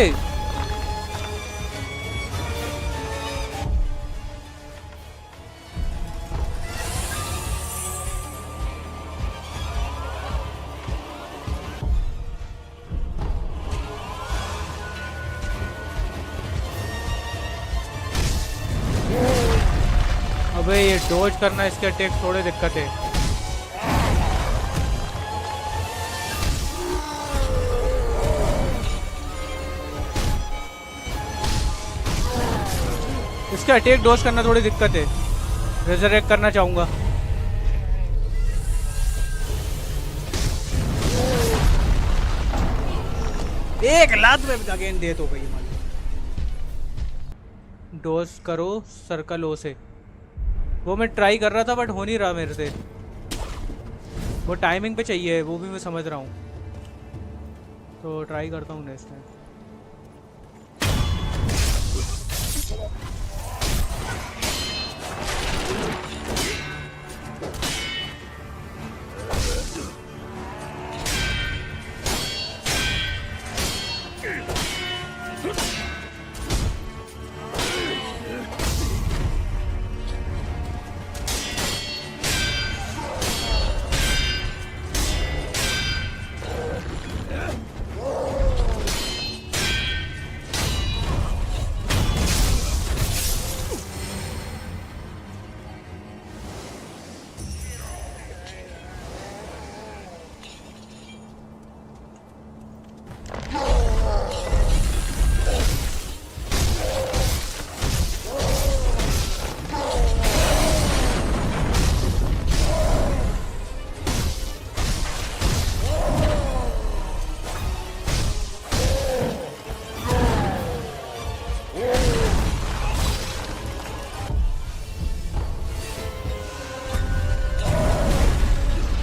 अबे ये डॉज करना, इसके अटैक थोड़े दिक्कत है। इसके अटैक डॉज करना थोड़ी दिक्कत है। रिजरेक्ट करना चाहूंगा। एक लात में अगेन दे तो भाई। डॉज करो सर्कल ओ से। वो मैं ट्राई कर रहा था बट हो नहीं रहा मेरे से। वो टाइमिंग पे चाहिए, वो भी मैं समझ रहा हूँ, तो ट्राई करता हूँ नेक्स्ट टाइम।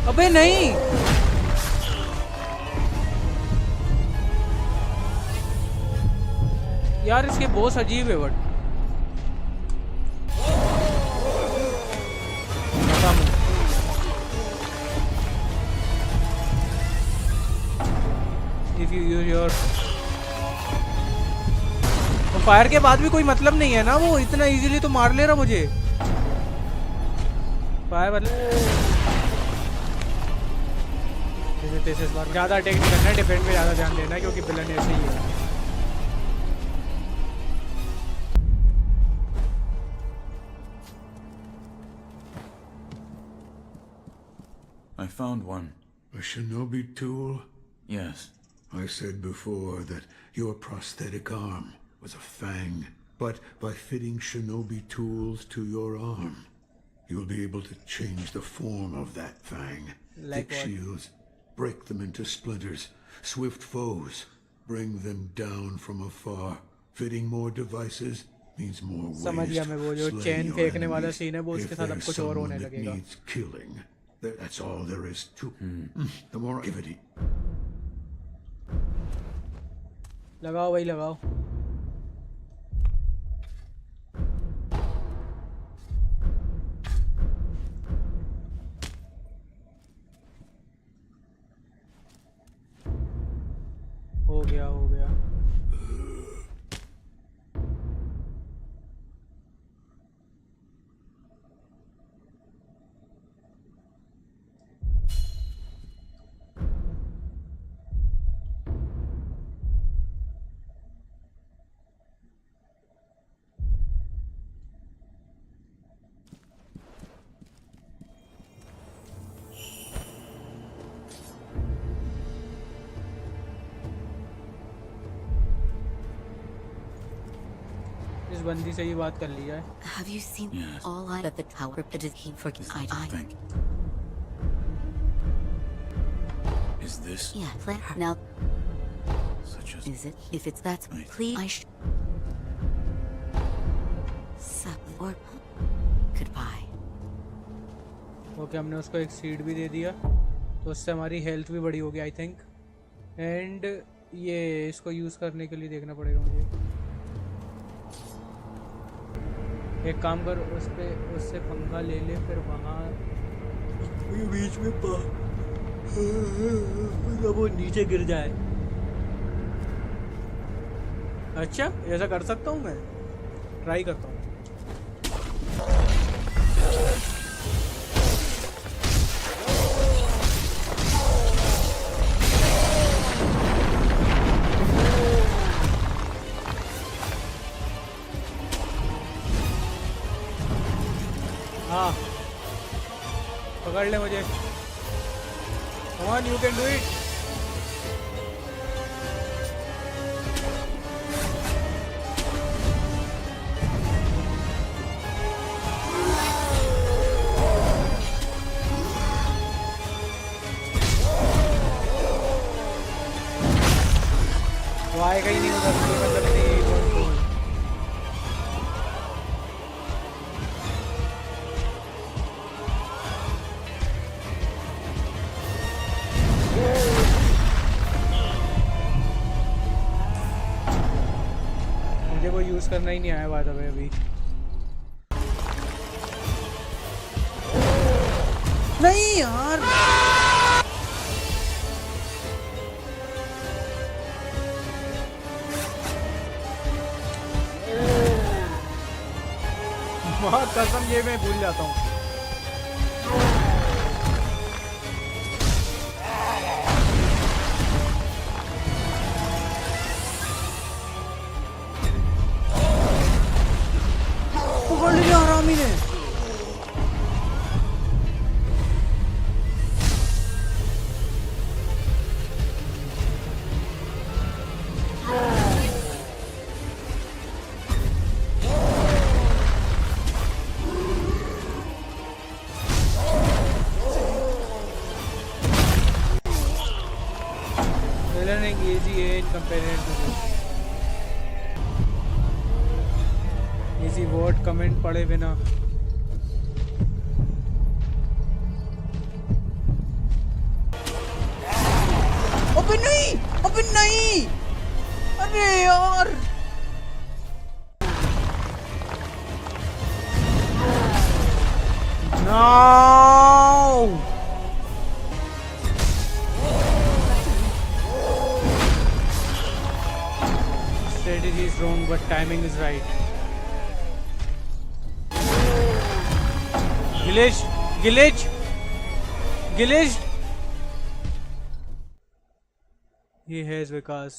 अबे नहीं, यार इसके बॉस अजीब है। But if you use your fire के बाद भी कोई मतलब नहीं है ना, वो इतना इजीली तो मार ले रहा मुझे। फायर मतलब इस बार ज़्यादा अटैक नहीं करना है, डिफेंड पे ज़्यादा ध्यान देना है क्योंकि विलन ऐसे ही है।
I found one.
A shinobi tool?
Yes.
I said before that your prosthetic arm was a fang, but by fitting shinobi tools to your arm, you'll be able to change the form of that fang.
Like
Thick shields, break them into splinters. Swift foes, bring them down from afar. Fitting more devices means more waste.
समझ गया मैं, वो जो
Slay
chain
your
फेंकने वाला
enemies.
Scene है वो उसके
If
साथ अब
there's
कुछ और
someone
होने
that
लगेगा।
needs killing, that's all there is to. The more activity.
लगाओ भाई लगाओ। हो गया हो गया। इस बंदी से ही बात कर लिया है।
Have you seen
Yes.
all I at the tower? It is he for I.
Thank you. Is this
Yeah, let her now.
such a...
Is it? If it's that,
Wait.
please. I should. Or goodbye.
Okay, हमने उसको एक seed भी दे दिया तो उससे हमारी health भी बड़ी होगी आई थिंक। एंड ये इसको यूज़ करने के लिए देखना पड़ेगा मुझे। एक काम कर, उस पे उससे पंखा ले ले, फिर वहाँ बीच में वो नीचे गिर जाए। अच्छा, ऐसा कर सकता हूँ मैं, ट्राई करता हूँ। हाँ, पकड़ ले मुझे। Come on, you can do it. वो आएगा ही नहीं उधर, कोई मतलब नहीं। मुझे वो यूज करना ही नहीं आया बात अभी। नहीं यार, माँ कसम ये मैं भूल जाता हूँ। पकड़ लिया हरामी ने। Learning easy age compared to this. Easy word comment पढ़े बिना। अबे नहीं, अबे नहीं, अरे यार। No! Strategy is wrong, but timing is right. Glitch. He has Vikas.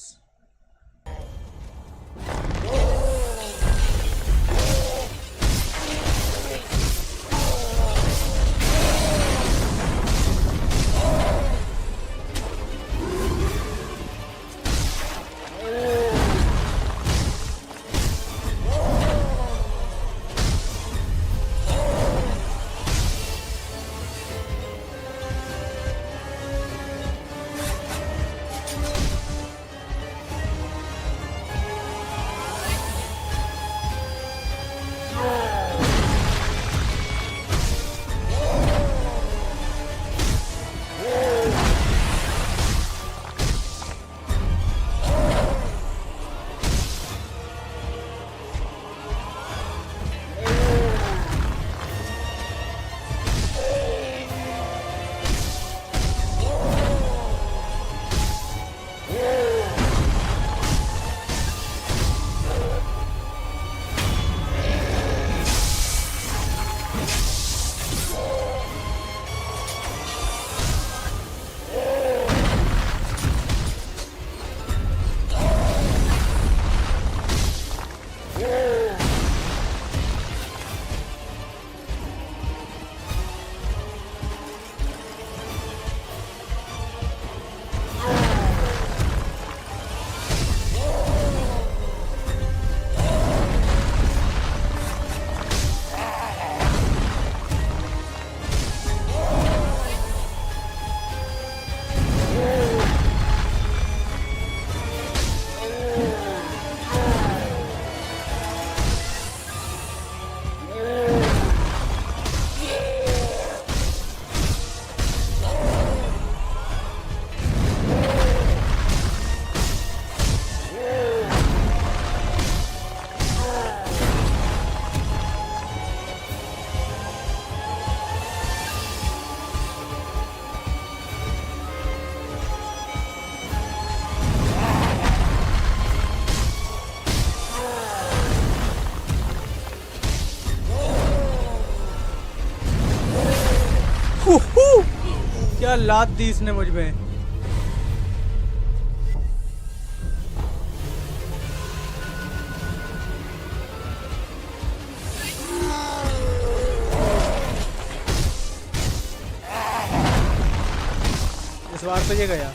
क्या लात दी इसने मुझ में। इस बार तो ये गया।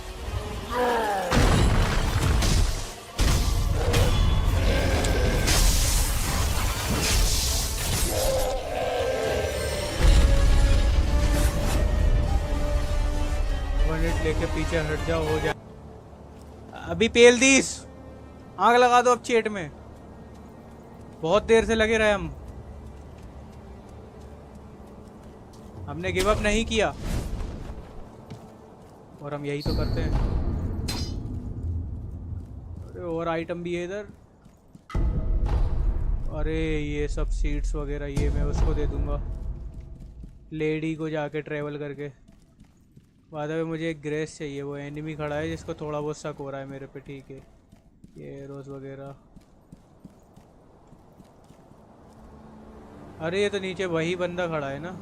लेके पीछे हट जाओ, हो जाए। अभी पेल दीस, आग लगा दो अब चेट में। बहुत देर से लगे रहे हम, हमने गिव अप नहीं किया और हम यही तो करते हैं। अरे और आइटम भी है इधर। अरे ये सब सीट्स वगैरह ये मैं उसको दे दूंगा, लेडी को जाके ट्रेवल करके। बाद में मुझे एक ग्रेस चाहिए, वो एनिमी खड़ा है जिसको थोड़ा बहुत शक हो रहा है मेरे पे। ठीक है, ये रोज वगैरह। अरे ये तो नीचे वही बंदा खड़ा है ना।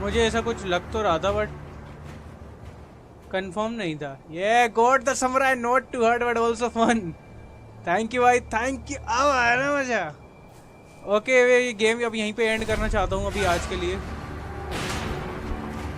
मुझे ऐसा कुछ लग तो रहा था बट कंफर्म नहीं था। ये got the samurai not to hurt but also fun. Thank you भाई, थैंक यू। अब आया ना मजा। ओके, ये गेम अब यहीं पे एंड करना चाहता हूँ अभी आज के लिए।